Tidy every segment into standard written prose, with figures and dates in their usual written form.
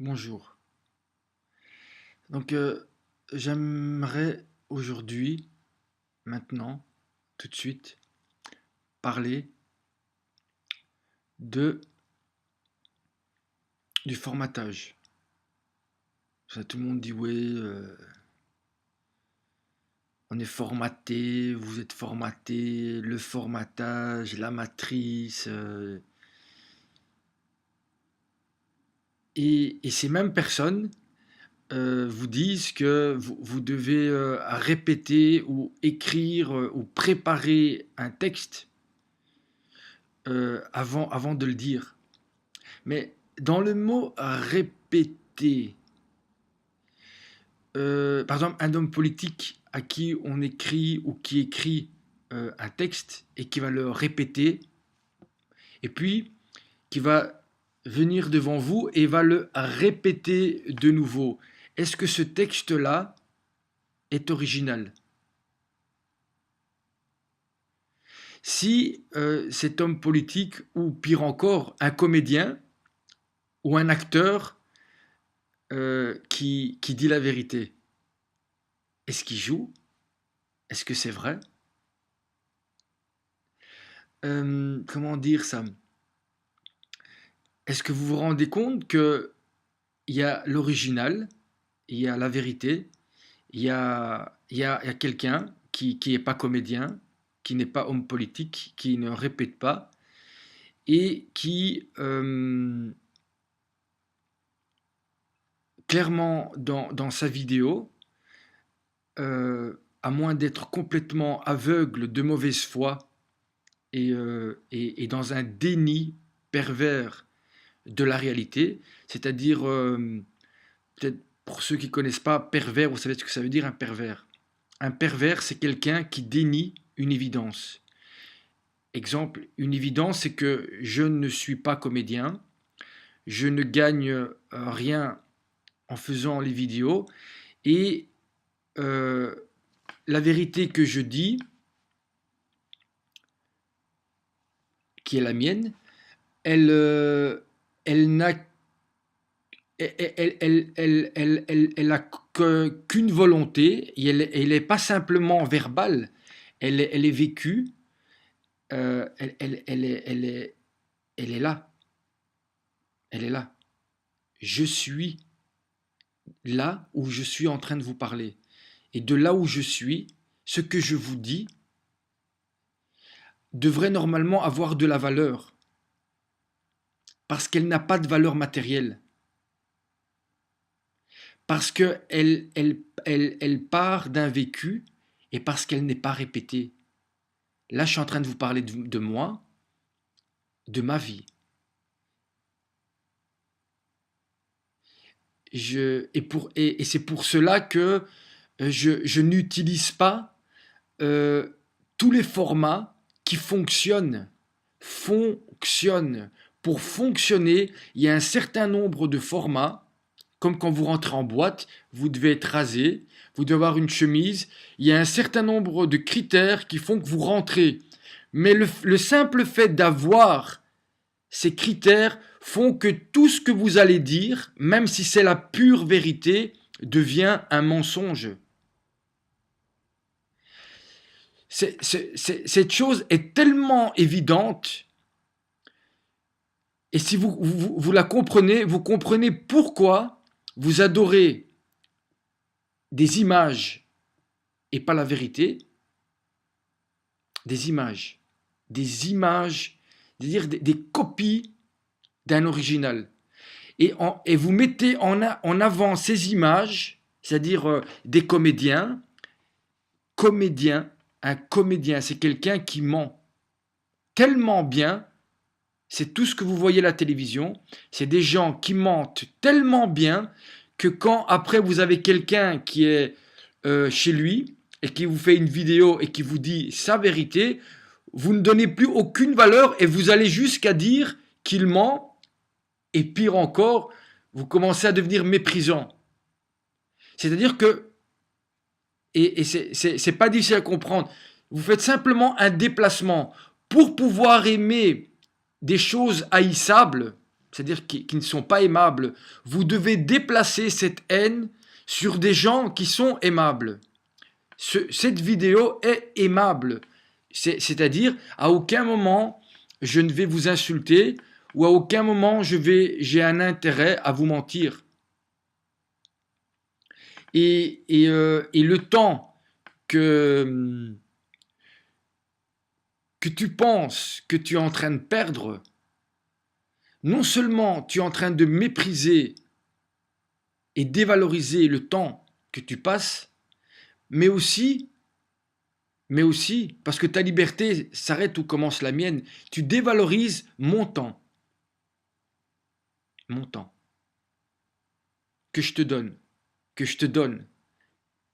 Bonjour. Donc, j'aimerais aujourd'hui, maintenant, tout de suite, parler de du formatage. Ça, tout le monde dit oui, on est formaté, vous êtes formaté, le formatage, la matrice. Et ces mêmes personnes vous disent que vous devez répéter ou écrire ou préparer un texte avant de le dire. Mais dans le mot répéter, par exemple, un homme politique à qui on écrit ou qui écrit un texte et qui va le répéter, et puis qui va venir devant vous et va le répéter de nouveau. Est-ce que ce texte-là est original? Si cet homme politique, ou pire encore, un comédien ou un acteur qui dit la vérité, est-ce qu'il joue? Est-ce que c'est vrai? Comment dire ça? Est-ce que vous vous rendez compte que il y a l'original, il y a la vérité, il y a quelqu'un qui n'est pas comédien, qui n'est pas homme politique, qui ne répète pas et qui, clairement, dans sa vidéo, à moins d'être complètement aveugle de mauvaise foi et dans un déni pervers de la réalité, c'est-à-dire, peut-être pour ceux qui ne connaissent pas, pervers, vous savez ce que ça veut dire un pervers? Un pervers, c'est quelqu'un qui dénie une évidence. Exemple, une évidence, c'est que je ne suis pas comédien, je ne gagne rien en faisant les vidéos, et euh, la vérité que je dis, qui est la mienne, elle, elle n'a elle a qu'une volonté, et elle n'est pas simplement verbale, elle est vécue, elle est là, elle est là. Je suis là où je suis en train de vous parler. Et de là où je suis, ce que je vous dis devrait normalement avoir de la valeur, parce qu'elle n'a pas de valeur matérielle, parce qu'elle part d'un vécu et parce qu'elle n'est pas répétée. Là, je suis en train de vous parler de moi, de ma vie. Et c'est pour cela que je n'utilise pas euh, tous les formats qui fonctionnent. Fonctionnent. Pour fonctionner, il y a un certain nombre de formats, comme quand vous rentrez en boîte, vous devez être rasé, vous devez avoir une chemise, il y a un certain nombre de critères qui font que vous rentrez. Mais le simple fait d'avoir ces critères font que tout ce que vous allez dire, même si c'est la pure vérité, devient un mensonge. Cette chose est tellement évidente, et si vous la comprenez, vous comprenez pourquoi vous adorez des images et pas la vérité, des images, c'est-à-dire des copies d'un original. Et vous mettez en avant ces images, c'est-à-dire des comédiens. Un comédien, c'est quelqu'un qui ment tellement bien. C'est tout ce que vous voyez à la télévision. C'est des gens qui mentent tellement bien que quand après vous avez quelqu'un qui est chez lui et qui vous fait une vidéo et qui vous dit sa vérité, vous ne donnez plus aucune valeur et vous allez jusqu'à dire qu'il ment. Et pire encore, vous commencez à devenir méprisant. C'est-à-dire que, et c'est pas difficile à comprendre, vous faites simplement un déplacement pour pouvoir aimer des choses haïssables. c'est-à-dire qui ne sont pas aimables. Vous devez déplacer cette haine sur des gens qui sont aimables. Cette vidéo est aimable. C'est-à-dire, à aucun moment, je ne vais vous insulter ou à aucun moment, j'ai un intérêt à vous mentir. Et le temps que tu penses que tu es en train de perdre, non seulement tu es en train de mépriser et dévaloriser le temps que tu passes, mais aussi, parce que ta liberté s'arrête où commence la mienne, tu dévalorises mon temps, que je te donne,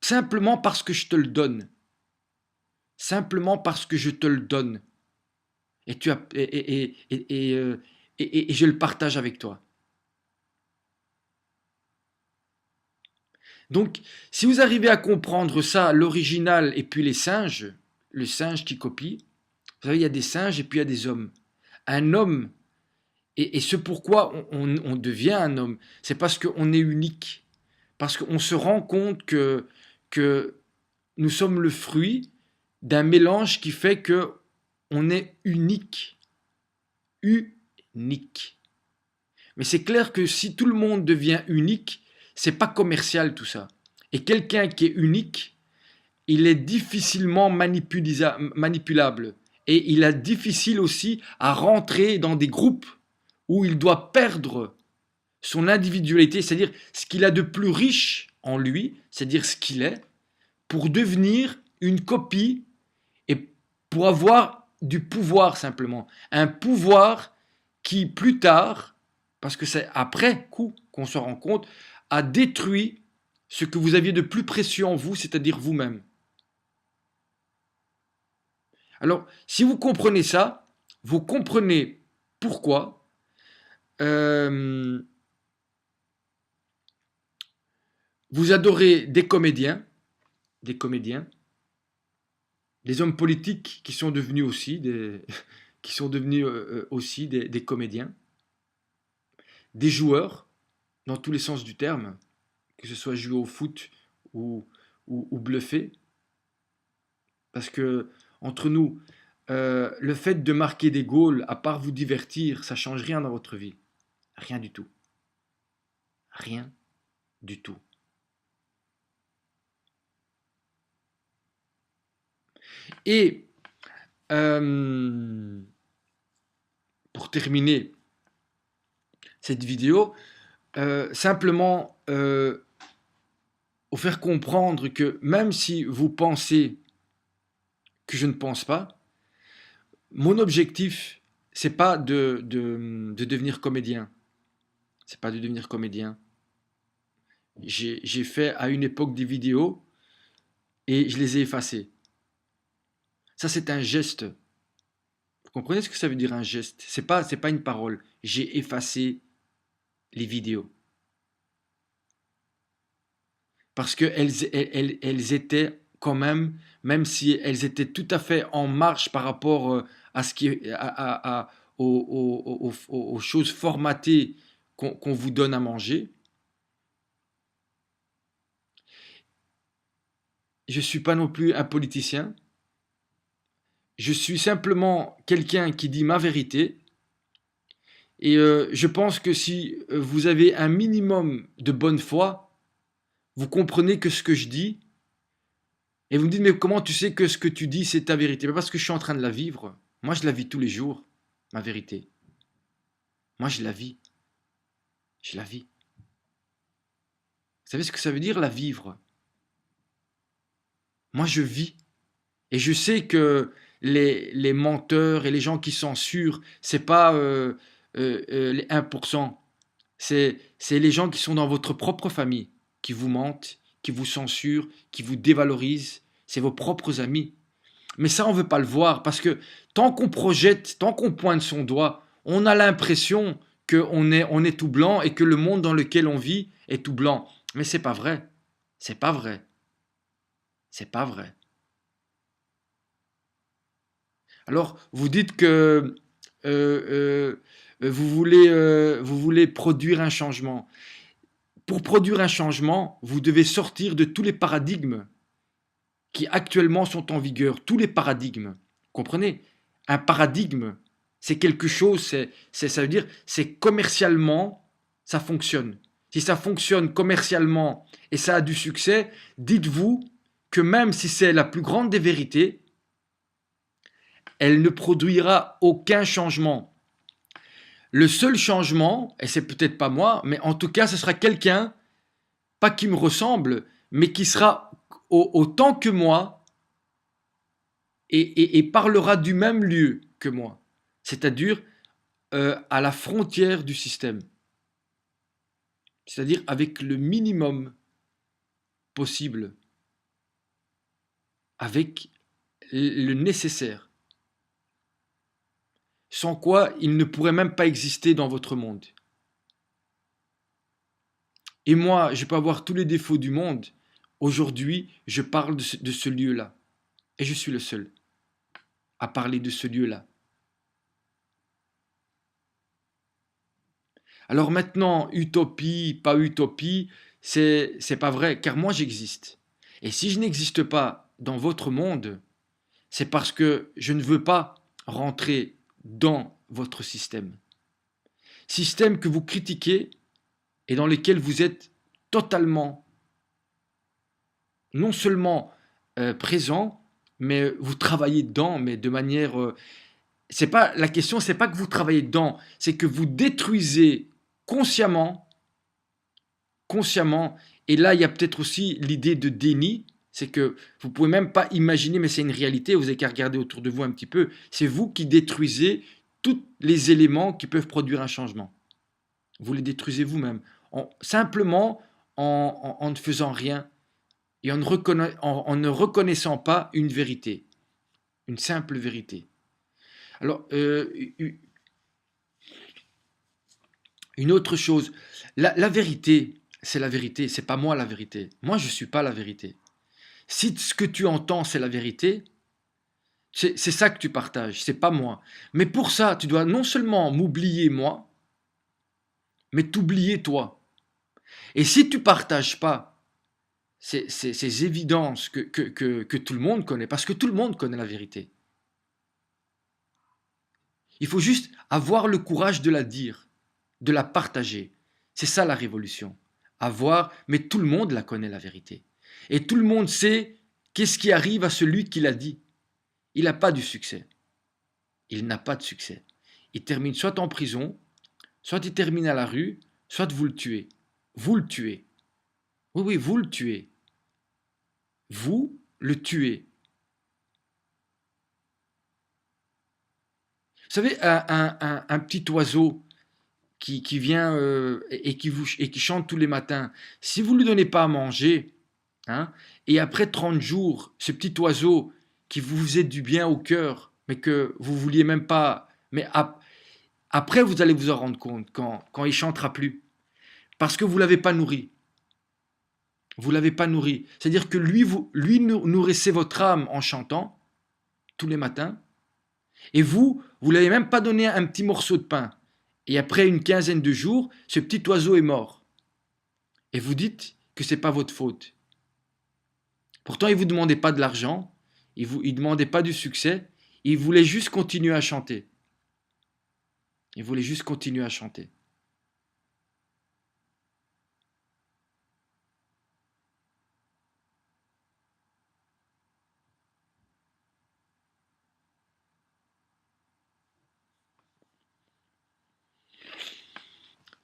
simplement parce que je te le donne, simplement parce que je te le donne, et, tu as, et je le partage avec toi. Donc, si vous arrivez à comprendre ça, l'original et puis les singes, le singe qui copie, vous savez, il y a des singes et puis il y a des hommes. Un homme, et ce pourquoi on devient un homme, c'est parce qu'on est unique, parce qu'on se rend compte que nous sommes le fruit d'un mélange qui fait que on est unique. Unique. Mais c'est clair que si tout le monde devient unique, c'est pas commercial tout ça. Et quelqu'un qui est unique, il est difficilement manipulable. Et il est difficile aussi à rentrer dans des groupes où il doit perdre son individualité, c'est-à-dire ce qu'il a de plus riche en lui, c'est-à-dire ce qu'il est, pour devenir une copie et pour avoir du pouvoir simplement. Un pouvoir qui plus tard, parce que c'est après coup qu'on se rend compte, a détruit ce que vous aviez de plus précieux en vous, c'est-à-dire vous-même. Alors, si vous comprenez ça, vous comprenez pourquoi vous adorez des comédiens, des hommes politiques qui sont devenus aussi des comédiens, des joueurs dans tous les sens du terme, que ce soit jouer au foot ou bluffer, parce que entre nous, le fait de marquer des goals, à part vous divertir, ça change rien dans votre vie, rien du tout, rien du tout. Et pour terminer cette vidéo, simplement vous faire comprendre que même si vous pensez que je ne pense pas, mon objectif, c'est pas de devenir comédien. C'est pas de devenir comédien. J'ai fait à une époque des vidéos et je les ai effacées. Ça, c'est un geste. Vous comprenez ce que ça veut dire un geste? C'est pas une parole. J'ai effacé les vidéos. Parce qu'elles étaient quand même si elles étaient tout à fait en marche par rapport à ce qui, aux choses formatées qu'on vous donne à manger, je ne suis pas non plus un politicien. Je suis simplement quelqu'un qui dit ma vérité. Et je pense que si vous avez un minimum de bonne foi, vous comprenez que ce que je dis, et vous me dites, mais comment tu sais que ce que tu dis, c'est ta vérité? Parce que je suis en train de la vivre. Moi, je la vis tous les jours, ma vérité. Moi, je la vis. Je la vis. Vous savez ce que ça veut dire, la vivre? Moi, je vis. Et je sais que les menteurs et les gens qui censurent, c'est pas les 1%. C'est les gens qui sont dans votre propre famille, qui vous mentent, qui vous censurent, qui vous dévalorisent. C'est vos propres amis. Mais ça, on ne veut pas le voir parce que tant qu'on projette, tant qu'on pointe son doigt, on a l'impression on est tout blanc et que le monde dans lequel on vit est tout blanc. Mais c'est pas vrai. C'est pas vrai. C'est pas vrai. Alors, vous dites que vous voulez produire un changement. Pour produire un changement, vous devez sortir de tous les paradigmes qui actuellement sont en vigueur, tous les paradigmes. Comprenez? Un paradigme, c'est quelque chose, ça veut dire, c'est commercialement, ça fonctionne. Si ça fonctionne commercialement et ça a du succès, dites-vous que même si c'est la plus grande des vérités, elle ne produira aucun changement. Le seul changement, et c'est peut-être pas moi, mais en tout cas, ce sera quelqu'un, pas qui me ressemble, mais qui sera autant que moi et parlera du même lieu que moi, c'est-à-dire à la frontière du système, c'est-à-dire avec le minimum possible, avec le nécessaire, sans quoi il ne pourrait même pas exister dans votre monde. Et moi, je peux avoir tous les défauts du monde. Aujourd'hui, je parle de ce lieu-là. Et je suis le seul à parler de ce lieu-là. Alors maintenant, utopie, pas utopie, c'est pas vrai, car moi j'existe. Et si je n'existe pas dans votre monde, c'est parce que je ne veux pas rentrer dans votre système. Système que vous critiquez et dans lequel vous êtes totalement, non seulement présent, mais vous travaillez dedans, mais de manière... c'est pas, la question, c'est pas que vous travaillez dedans, c'est que vous détruisez consciemment, consciemment, et là il y a peut-être aussi l'idée de déni, c'est que vous pouvez même pas imaginer, mais c'est une réalité, vous avez qu'à regarder autour de vous un petit peu, c'est vous qui détruisez tous les éléments qui peuvent produire un changement. Vous les détruisez vous-même, simplement en ne faisant rien et en ne reconnaissant pas une vérité, une simple vérité. Alors, une autre chose, la vérité, c'est la vérité, c'est pas moi la vérité. Moi, je suis pas la vérité. Si ce que tu entends, c'est la vérité, c'est ça que tu partages, c'est pas moi. Mais pour ça, tu dois non seulement m'oublier moi, mais t'oublier toi. Et si tu partages pas ces évidences que tout le monde connaît, parce que tout le monde connaît la vérité, il faut juste avoir le courage de la dire, de la partager. C'est ça la révolution. Avoir, mais tout le monde la connaît la vérité. Et tout le monde sait qu'est-ce qui arrive à celui qui l'a dit. Il n'a pas du succès. Il n'a pas de succès. Il termine soit en prison, soit il termine à la rue, soit vous le tuez. Vous le tuez. Oui, oui, vous le tuez. Vous le tuez. Vous savez, un petit oiseau qui vient et qui chante tous les matins, si vous ne lui donnez pas à manger, hein, et après 30 jours, ce petit oiseau qui vous faisait du bien au cœur, mais que vous vouliez même pas, mais après vous allez vous en rendre compte quand il chantera plus, parce que vous l'avez pas nourri. Vous l'avez pas nourri. C'est-à-dire que lui nourrissez votre âme en chantant tous les matins, et vous l'avez même pas donné un petit morceau de pain. Et après une quinzaine de jours, ce petit oiseau est mort. Et vous dites que c'est pas votre faute. Pourtant, il vous demandait pas de l'argent, il demandait pas du succès, il voulait juste continuer à chanter. Il voulait juste continuer à chanter.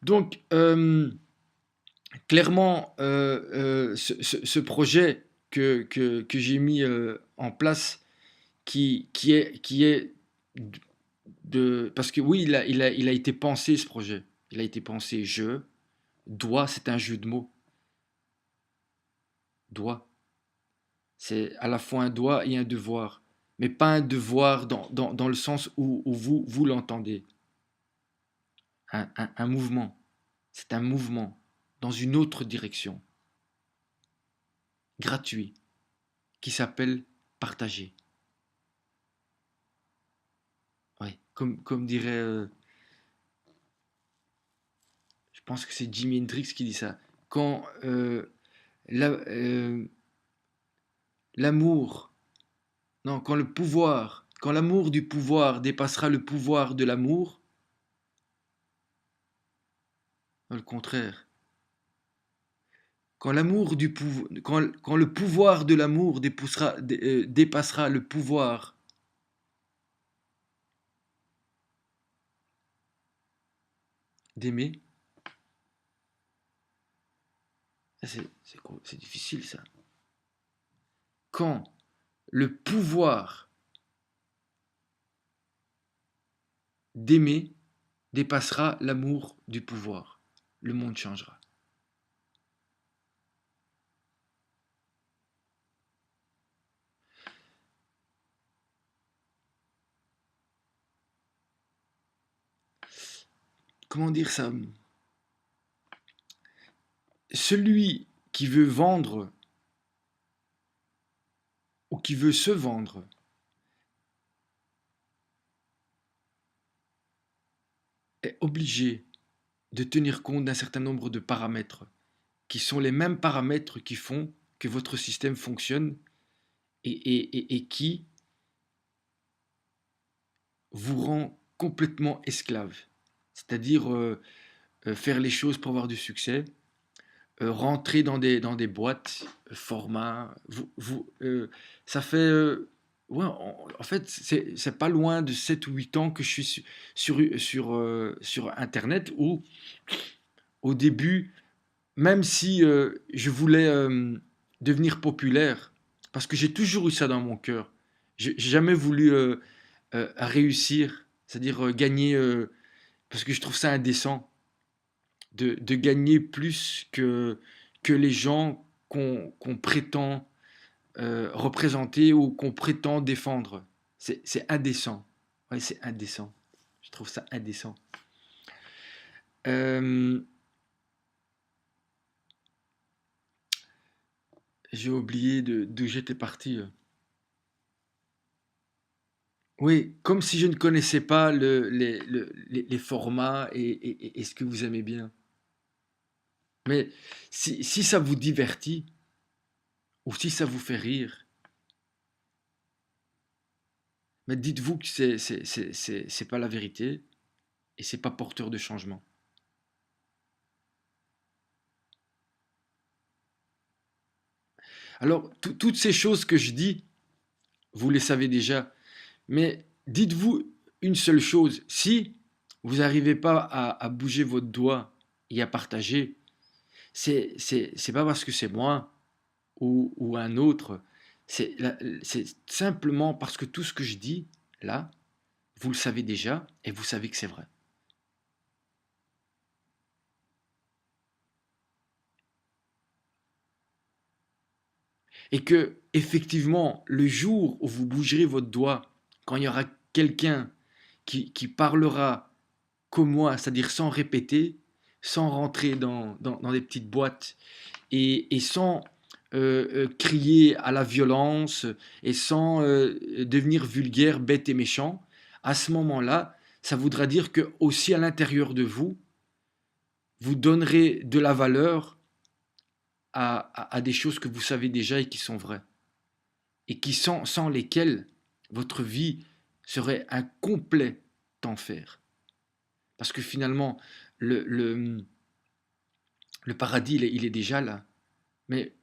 Donc, clairement, ce projet que j'ai mis en place, qui est parce que oui, il a été pensé ce projet. Il a été pensé dois, c'est un jeu de mots. Dois. C'est à la fois un doigt et un devoir. Mais pas un devoir dans le sens où vous l'entendez. Un mouvement. C'est un mouvement dans une autre direction. Gratuit. Qui s'appelle partager. Ouais, comme dirait, je pense que c'est Jimi Hendrix qui dit ça. Quand la- euh, l'amour, non, quand le pouvoir, quand l'amour du pouvoir dépassera le pouvoir de l'amour, le contraire. Quand le pouvoir de l'amour dépassera le pouvoir d'aimer, c'est difficile ça. Quand le pouvoir d'aimer dépassera l'amour du pouvoir, le monde changera. Comment dire ça? Celui qui veut vendre ou qui veut se vendre est obligé de tenir compte d'un certain nombre de paramètres qui sont les mêmes paramètres qui font que votre système fonctionne et qui vous rend complètement esclave. C'est-à-dire faire les choses pour avoir du succès, rentrer dans des boîtes, formats. Ça fait. Ouais, en fait, c'est pas loin de 7 ou 8 ans que je suis sur Internet où, au début, même si je voulais devenir populaire, parce que j'ai toujours eu ça dans mon cœur, j'ai jamais voulu réussir, c'est-à-dire gagner, parce que je trouve ça indécent de gagner plus que les gens qu'on prétend représenter ou qu'on prétend défendre. C'est indécent. Ouais, c'est indécent. Je trouve ça indécent. Euh, j'ai oublié d'où j'étais parti. Oui, comme si je ne connaissais pas les formats et ce que vous aimez bien. Mais si ça vous divertit ou si ça vous fait rire, mais dites-vous que c'est pas la vérité et c'est pas porteur de changement. Alors, toutes ces choses que je dis, vous les savez déjà, mais dites-vous une seule chose. Si vous n'arrivez pas à bouger votre doigt et à partager, c'est pas parce que c'est moi ou un autre. C'est simplement parce que tout ce que je dis, là, vous le savez déjà et vous savez que c'est vrai. Et que, effectivement, le jour où vous bougerez votre doigt, quand il y aura quelqu'un qui parlera comme moi, c'est-à-dire sans répéter, sans rentrer dans des petites boîtes et sans crier à la violence et sans devenir vulgaire, bête et méchant, à ce moment-là, ça voudra dire que aussi à l'intérieur de vous, vous donnerez de la valeur à des choses que vous savez déjà et qui sont vraies. Et qui sans lesquelles votre vie serait un complet enfer. Parce que finalement, le, le, le paradis, il est déjà là. Mais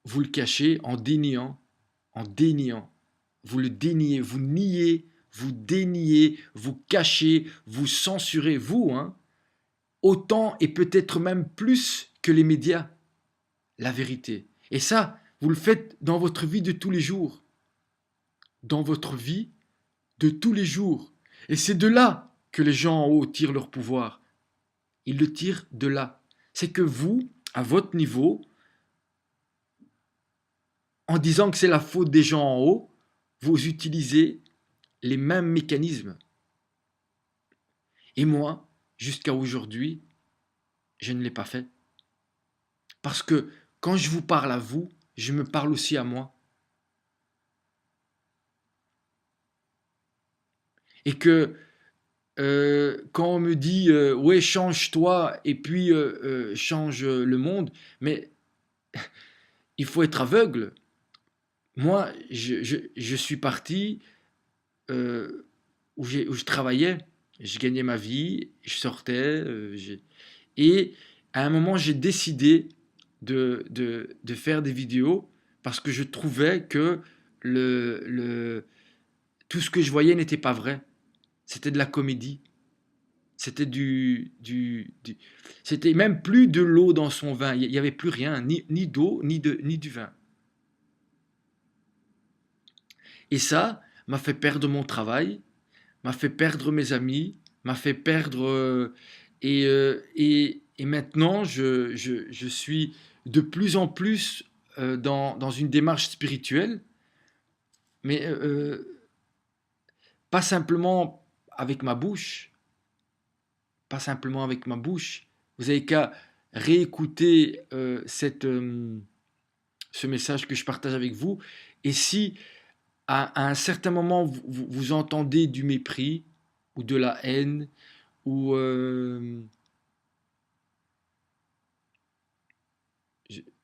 vous le cachez en déniant. Vous le déniez, vous niez, vous déniez, vous cachez, vous censurez, vous, hein, autant et peut-être même plus que les médias, la vérité. Et ça, vous le faites dans votre vie de tous les jours. Dans votre vie de tous les jours. Et c'est de là que les gens en haut tirent leur pouvoir. Ils le tirent de là. C'est que vous, à votre niveau, en disant que c'est la faute des gens en haut, vous utilisez les mêmes mécanismes. Et moi, jusqu'à aujourd'hui, je ne l'ai pas fait. Parce que quand je vous parle à vous, je me parle aussi à moi. Et que quand on me dit ouais, change-toi et puis change le monde, mais il faut être aveugle. Moi, je suis parti euh, où je travaillais, je gagnais ma vie, je sortais, et à un moment, j'ai décidé de faire des vidéos parce que je trouvais que tout ce que je voyais n'était pas vrai. C'était de la comédie. C'était c'était même plus de l'eau dans son vin. Il n'y avait plus rien, ni d'eau, ni du vin. Et ça m'a fait perdre mon travail, m'a fait perdre mes amis, m'a fait perdre... et maintenant, je suis de plus en plus dans une démarche spirituelle, mais pas simplement avec ma bouche, pas simplement avec ma bouche. Vous avez qu'à réécouter ce message que je partage avec vous. Et si à un certain moment vous entendez du mépris ou de la haine ou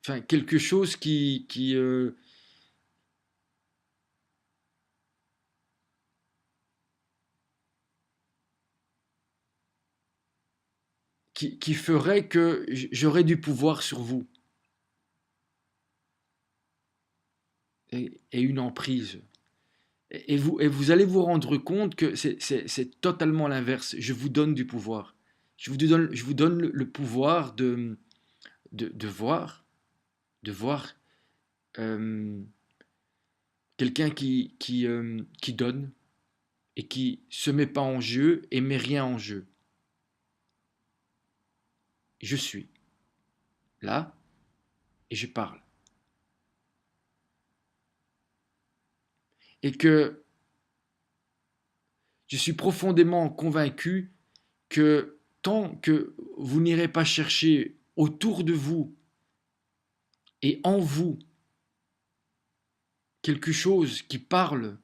enfin quelque chose qui ferait que j'aurais du pouvoir sur vous et une emprise. Et vous allez vous rendre compte que c'est totalement l'inverse. Je vous donne du pouvoir. Je vous donne le pouvoir de voir, de voir euh, quelqu'un qui donne et qui se met pas en jeu et met rien en jeu. Je suis là et je parle. Et que je suis profondément convaincu que tant que vous n'irez pas chercher autour de vous et en vous quelque chose qui parle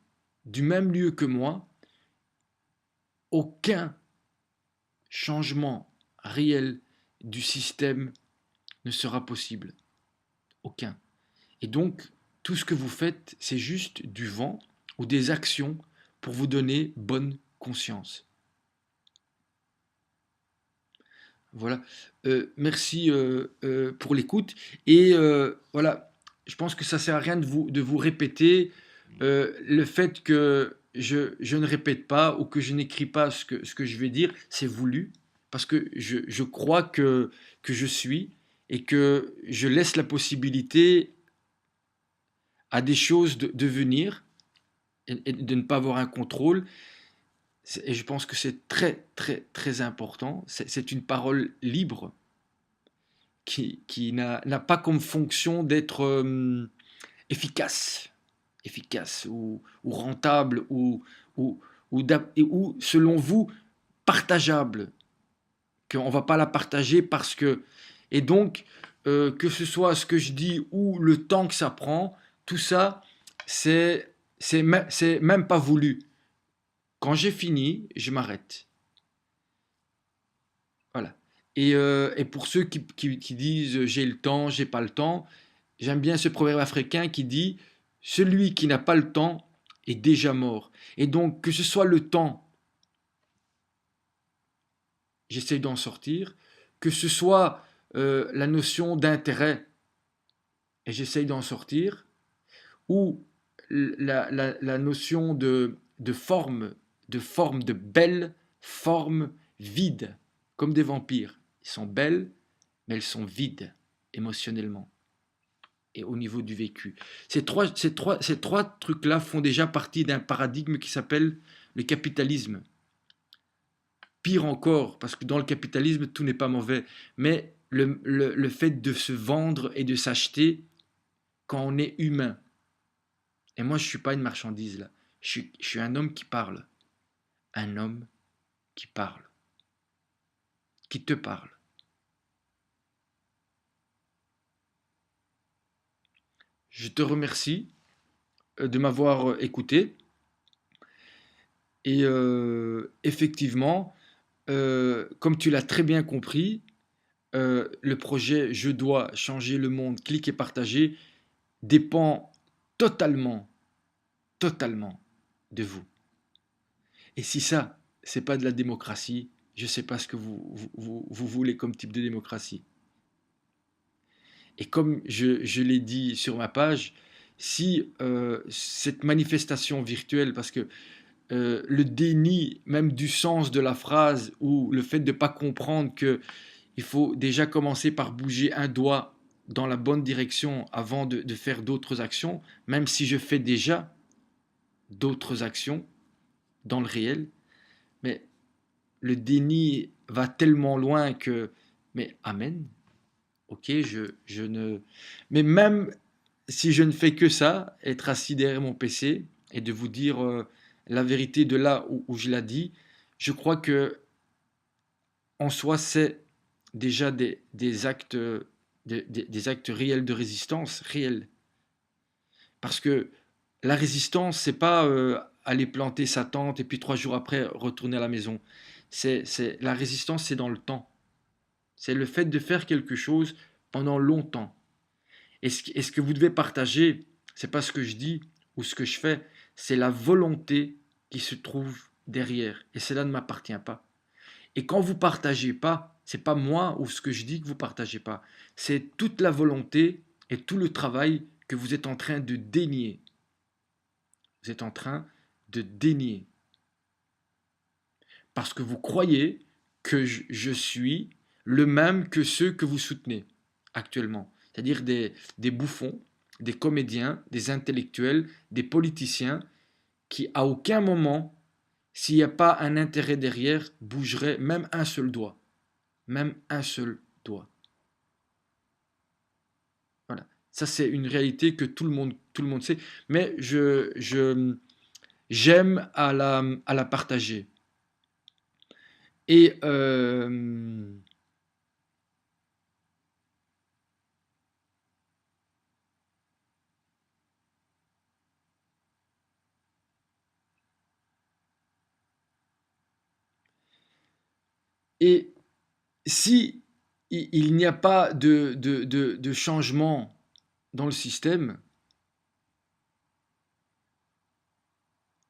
du même lieu que moi, aucun changement réel du système ne sera possible. Aucun. Et donc, tout ce que vous faites, c'est juste du vent ou des actions pour vous donner bonne conscience. Voilà. Merci pour l'écoute. Et voilà, je pense que ça sert à rien de vous répéter le fait que je ne répète pas ou que je n'écris pas ce que je vais dire, c'est voulu, parce que je crois que je suis et que je laisse la possibilité à des choses de venir et de ne pas avoir un contrôle. Et je pense que c'est très, très, très important. C'est une parole libre qui n'a pas comme fonction d'être efficace, efficace ou rentable ou, ou, selon vous, partageable. Qu'on ne va pas la partager parce que... Et donc, que ce soit ce que je dis ou le temps que ça prend, tout ça, c'est même pas voulu. Quand j'ai fini, je m'arrête. Voilà. Et pour ceux qui disent j'ai le temps, j'ai pas le temps, j'aime bien ce proverbe africain qui dit celui qui n'a pas le temps est déjà mort. Et donc, que ce soit le temps, j'essaye d'en sortir, que ce soit la notion d'intérêt, et j'essaye d'en sortir, ou la notion de forme, de belle forme vide, comme des vampires. Ils sont belles, mais elles sont vides émotionnellement et au niveau du vécu. Ces trois trucs-là font déjà partie d'un paradigme qui s'appelle le capitalisme. Pire encore, parce que dans le capitalisme, tout n'est pas mauvais, mais le fait de se vendre et de s'acheter quand on est humain. Et moi, je ne suis pas une marchandise là. Je suis un homme qui parle. Un homme qui parle. Qui te parle. Je te remercie de m'avoir écouté. Et effectivement, comme tu l'as très bien compris, le projet Je dois changer le monde, clique et partager dépend totalement, totalement de vous. Et si ça, c'est pas de la démocratie, je sais pas ce que vous voulez comme type de démocratie. Et comme je l'ai dit sur ma page, si cette manifestation virtuelle, parce que le déni même du sens de la phrase ou le fait de ne pas comprendre que il faut déjà commencer par bouger un doigt dans la bonne direction avant de faire d'autres actions, même si je fais déjà d'autres actions dans le réel, mais le déni va tellement loin que, mais amen, ok, je ne... Mais même si je ne fais que ça, être assis derrière mon PC et de vous dire la vérité de là où je la dis, je crois que en soi, c'est déjà des actes, des actes réels de résistance, réels. Parce que la résistance, c'est pas aller planter sa tente et puis 3 jours après retourner à la maison. La résistance, c'est dans le temps. C'est le fait de faire quelque chose pendant longtemps. Et ce que vous devez partager, c'est pas ce que je dis ou ce que je fais, c'est la volonté qui se trouve derrière. Et cela ne m'appartient pas. Et quand vous partagez pas, c'est pas moi ou ce que je dis que vous partagez pas. C'est toute la volonté et tout le travail que vous êtes en train de dénier. Vous êtes en train de dénier. Parce que vous croyez que je suis le même que ceux que vous soutenez actuellement. C'est-à-dire des bouffons, des comédiens, des intellectuels, des politiciens qui, à aucun moment, s'il n'y a pas un intérêt derrière, bougeraient même un seul doigt. Même un seul doigt. Voilà. Ça, c'est une réalité que tout le monde sait. Mais j'aime à la partager. Et Et si il n'y a pas de changement dans le système,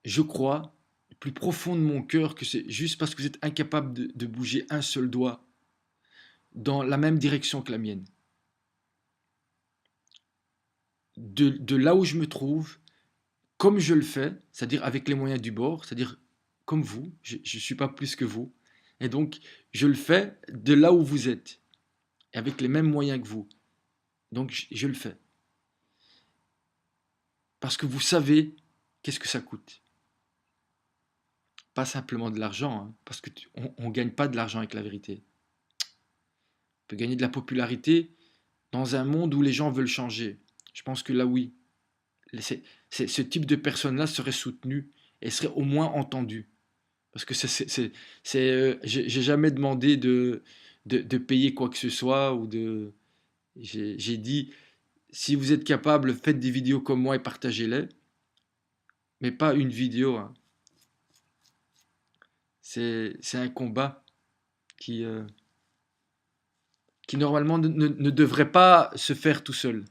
je crois, du plus profond de mon cœur, que c'est juste parce que vous êtes incapable de bouger un seul doigt dans la même direction que la mienne. De là où je me trouve, comme je le fais, c'est-à-dire avec les moyens du bord, c'est-à-dire comme vous, je ne suis pas plus que vous, et donc je le fais de là où vous êtes, et avec les mêmes moyens que vous. Donc je le fais. Parce que vous savez qu'est-ce que ça coûte. Pas simplement de l'argent, hein, parce qu'on ne gagne pas de l'argent avec la vérité. On peut gagner de la popularité dans un monde où les gens veulent changer. Je pense que là, oui, ce type de personne-là serait soutenu et serait au moins entendu. Parce que j'ai jamais demandé de payer quoi que ce soit ou de. J'ai dit, si vous êtes capable, faites des vidéos comme moi et partagez-les, mais pas une vidéo, hein. C'est un combat qui, euh, qui normalement ne devrait pas se faire tout seul.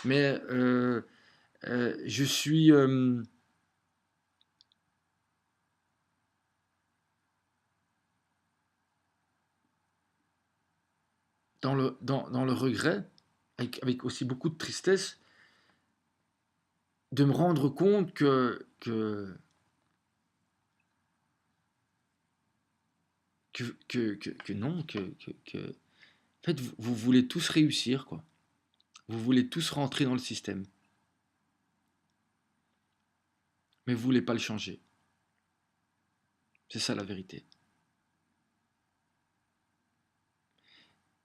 Mais je suis dans le regret, avec aussi beaucoup de tristesse, de me rendre compte que non, en fait, vous voulez tous réussir, quoi. Vous voulez tous rentrer dans le système, mais vous voulez pas le changer. C'est ça la vérité.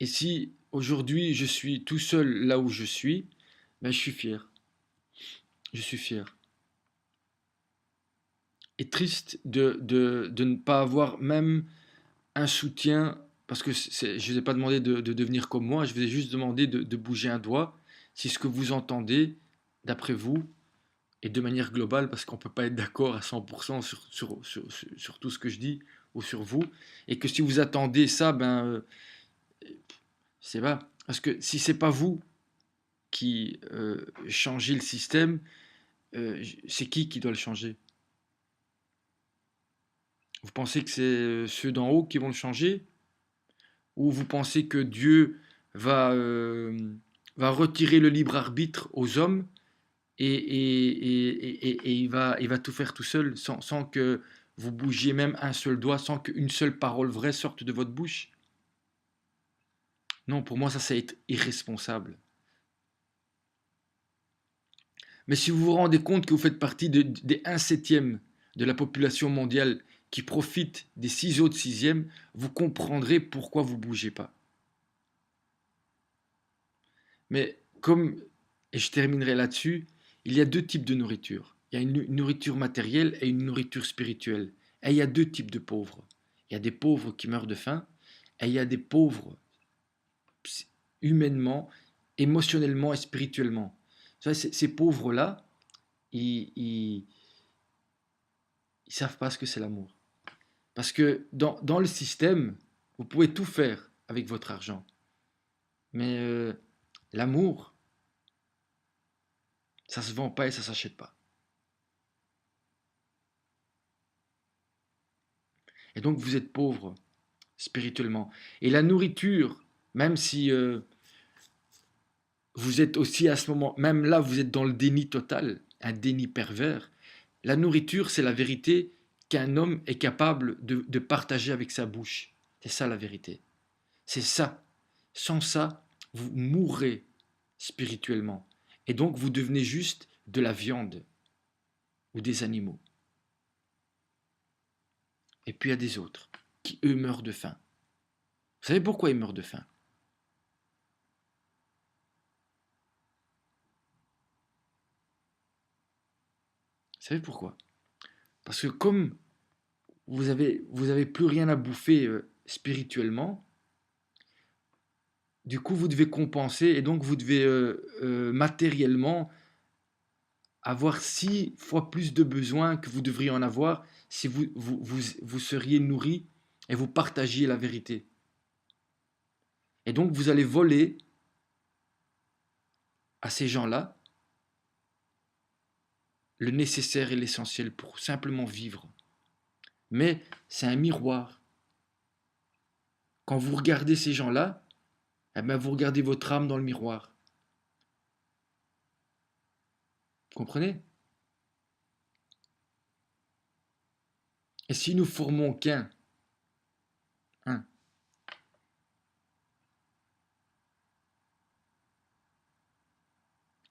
Et si aujourd'hui je suis tout seul là où je suis, ben je suis fier. Je suis fier. Et triste de ne pas avoir même un soutien, parce que je ne vous ai pas demandé de devenir comme moi, je vous ai juste demandé de bouger un doigt, si ce que vous entendez, d'après vous, et de manière globale, parce qu'on ne peut pas être d'accord à 100% sur tout ce que je dis ou sur vous, et que si vous attendez ça, c'est pas. Parce que si c'est pas vous qui changez le système, c'est qui doit le changer? Vous pensez que c'est ceux d'en haut qui vont le changer? Ou vous pensez que Dieu va, va retirer le libre arbitre aux hommes et il va tout faire tout seul sans que vous bougiez même un seul doigt, sans qu'une seule parole vraie sorte de votre bouche? Non, pour moi, ça, c'est être irresponsable. Mais si vous vous rendez compte que vous faites partie des 1/7 de la population mondiale qui profite des 6 autres sixièmes, vous comprendrez pourquoi vous ne bougez pas. Mais comme, et je terminerai là-dessus, il y a deux types de nourriture. Il y a une nourriture matérielle et une nourriture spirituelle. Et il y a deux types de pauvres. Il y a des pauvres qui meurent de faim et il y a des pauvres humainement, émotionnellement et spirituellement. Ces pauvres-là, ils ne savent pas ce que c'est l'amour. Parce que dans le système, vous pouvez tout faire avec votre argent. Mais l'amour, ça se vend pas et ça s'achète pas. Et donc vous êtes pauvre spirituellement. Et la nourriture, même si vous êtes aussi à ce moment, même là vous êtes dans le déni total, un déni pervers, la nourriture c'est la vérité qu'un homme est capable de partager avec sa bouche. C'est ça la vérité. C'est ça. Sans ça, vous mourrez spirituellement. Et donc vous devenez juste de la viande ou des animaux. Et puis il y a des autres qui, eux, meurent de faim. Vous savez pourquoi ils meurent de faim? Vous savez pourquoi? Parce que comme vous avez plus rien à bouffer spirituellement, du coup vous devez compenser et donc vous devez matériellement avoir 6 fois plus de besoins que vous devriez en avoir si vous seriez nourri et vous partagiez la vérité. Et donc vous allez voler à ces gens-là le nécessaire et l'essentiel pour simplement vivre. Mais c'est un miroir. Quand vous regardez ces gens-là, eh ben vous regardez votre âme dans le miroir. Vous comprenez? Et si nous formons qu'un, un,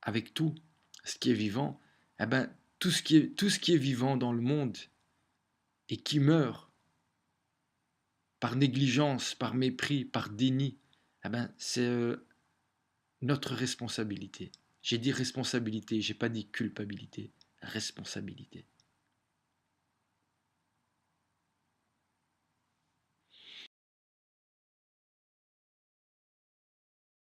avec tout ce qui est vivant, eh ben, tout ce qui est vivant dans le monde et qui meurt par négligence, par mépris, par déni, eh ben, c'est notre responsabilité. J'ai dit responsabilité, j'ai pas dit culpabilité. Responsabilité.